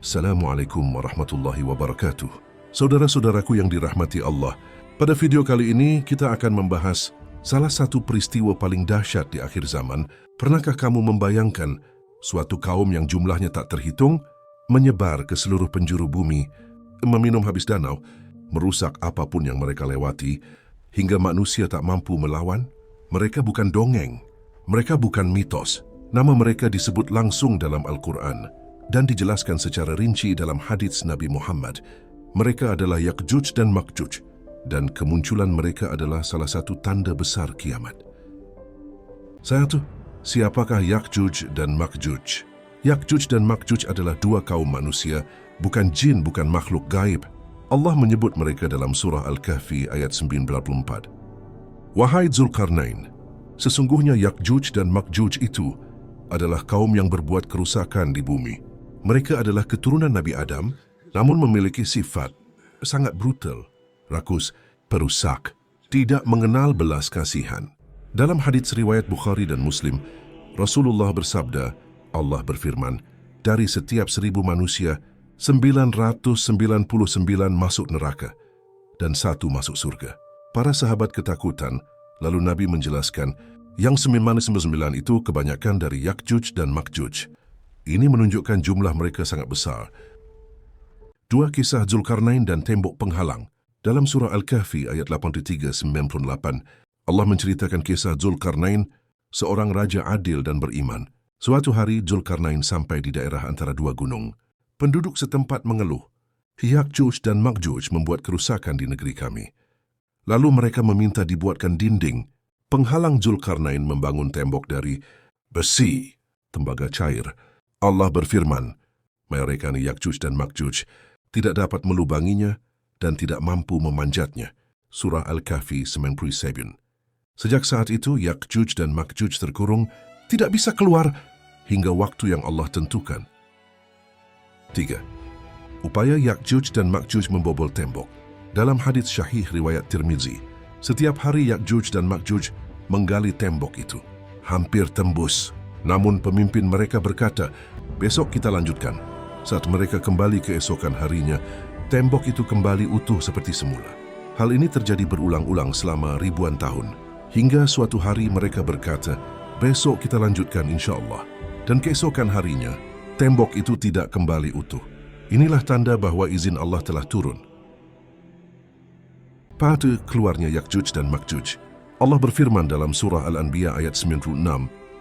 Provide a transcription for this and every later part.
Assalamualaikum warahmatullahi wabarakatuh. Saudara-saudaraku yang dirahmati Allah, pada video kali ini kita akan membahas salah satu peristiwa paling dahsyat di akhir zaman. Pernahkah kamu membayangkan suatu kaum yang jumlahnya tak terhitung, menyebar ke seluruh penjuru bumi, meminum habis danau, merusak apapun yang mereka lewati, hingga manusia tak mampu melawan? Mereka bukan dongeng, mereka bukan mitos. Nama mereka disebut langsung dalam Al-Quran dan dijelaskan secara rinci dalam hadits Nabi Muhammad. Mereka adalah Ya'juj dan Ma'juj, dan kemunculan mereka adalah salah satu tanda besar kiamat. Siapakah Ya'juj dan Ma'juj? Ya'juj dan Ma'juj adalah dua kaum manusia, bukan jin, bukan makhluk gaib. Allah menyebut mereka dalam surah Al-Kahfi ayat 94. Wahai Zulkarnain, sesungguhnya Ya'juj dan Ma'juj itu adalah kaum yang berbuat kerusakan di bumi. Mereka adalah keturunan Nabi Adam, namun memiliki sifat sangat brutal, rakus, perusak, tidak mengenal belas kasihan. Dalam hadits riwayat Bukhari dan Muslim, Rasulullah bersabda, Allah berfirman, dari setiap 1000 manusia, 999 masuk neraka dan 1 masuk surga. Para sahabat ketakutan, lalu Nabi menjelaskan, yang 99 itu kebanyakan dari Ya'juj dan Ma'juj. Ini menunjukkan jumlah mereka sangat besar. Dua kisah Zulkarnain dan tembok penghalang. Dalam surah Al-Kahfi ayat 83-98, Allah menceritakan kisah Zulkarnain, seorang raja adil dan beriman. Suatu hari Zulkarnain sampai di daerah antara dua gunung. Penduduk setempat mengeluh, Ya'juj dan Ma'juj membuat kerusakan di negeri kami. Lalu mereka meminta dibuatkan dinding. Penghalang Zulkarnain membangun tembok dari besi, tembaga cair. Allah berfirman, mereka ni Ya'juj dan Ma'juj tidak dapat melubanginya dan tidak mampu memanjatnya. Surah Al-Kahfi 97. Sejak saat itu, Ya'juj dan Ma'juj terkurung, tidak bisa keluar hingga waktu yang Allah tentukan. 3. Upaya Ya'juj dan Ma'juj membobol tembok. Dalam hadits syahih riwayat Tirmizi, setiap hari Ya'juj dan Ma'juj menggali tembok itu. Hampir tembus. Namun pemimpin mereka berkata, besok kita lanjutkan. Saat mereka kembali keesokan harinya, tembok itu kembali utuh seperti semula. Hal ini terjadi berulang-ulang selama ribuan tahun. Hingga suatu hari mereka berkata, besok kita lanjutkan insya Allah. Dan keesokan harinya, tembok itu tidak kembali utuh. Inilah tanda bahwa izin Allah telah turun. Pada keluarnya Ya'juj dan Ma'juj, Allah berfirman dalam surah Al-Anbiya ayat 96,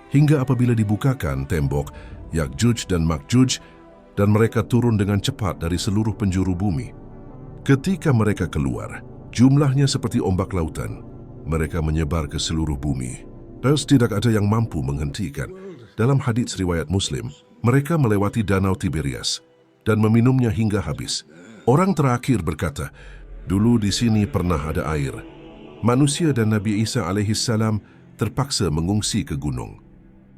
hingga apabila dibukakan tembok Ya'juj dan Ma'juj dan mereka turun dengan cepat dari seluruh penjuru bumi. Ketika mereka keluar, jumlahnya seperti ombak lautan. Mereka menyebar ke seluruh bumi. Dan tidak ada yang mampu menghentikan. Dalam hadits riwayat Muslim, mereka melewati danau Tiberias dan meminumnya hingga habis. Orang terakhir berkata, dulu di sini pernah ada air. Manusia dan Nabi Isa alaihissalam terpaksa mengungsi ke gunung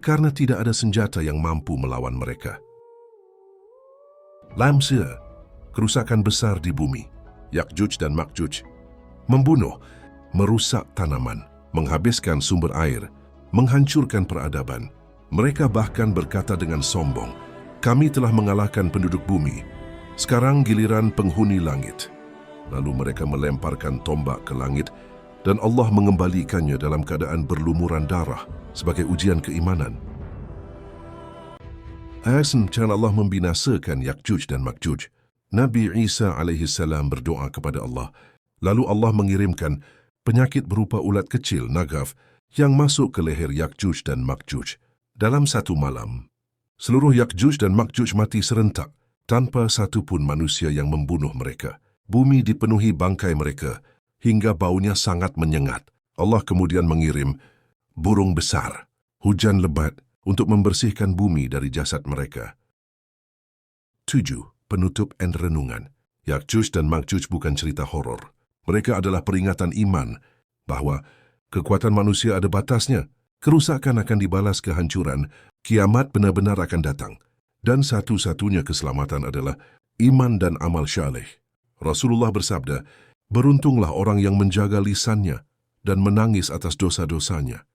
karena tidak ada senjata yang mampu melawan mereka. Lamsia, kerusakan besar di bumi. Ya'juj dan Ma'juj membunuh, merusak tanaman, menghabiskan sumber air, menghancurkan peradaban. Mereka bahkan berkata dengan sombong, kami telah mengalahkan penduduk bumi. Sekarang giliran penghuni langit. Lalu mereka melemparkan tombak ke langit dan Allah mengembalikannya dalam keadaan berlumuran darah sebagai ujian keimanan. Cara Allah membinasakan Ya'juj dan Ma'juj. Nabi Isa alaihissalam berdoa kepada Allah. Lalu Allah mengirimkan penyakit berupa ulat kecil, nagaf, yang masuk ke leher Ya'juj dan Ma'juj. Dalam satu malam, seluruh Ya'juj dan Ma'juj mati serentak tanpa satu pun manusia yang membunuh mereka. Bumi dipenuhi bangkai mereka hingga baunya sangat menyengat. Allah kemudian mengirim burung besar, hujan lebat untuk membersihkan bumi dari jasad mereka. 7. Penutup dan renungan. Ya'juj dan Ma'juj bukan cerita horor. Mereka adalah peringatan iman bahwa kekuatan manusia ada batasnya. Kerusakan akan dibalas kehancuran. Kiamat benar-benar akan datang. Dan satu-satunya keselamatan adalah iman dan amal syaleh. Rasulullah bersabda, beruntunglah orang yang menjaga lisannya dan menangis atas dosa-dosanya.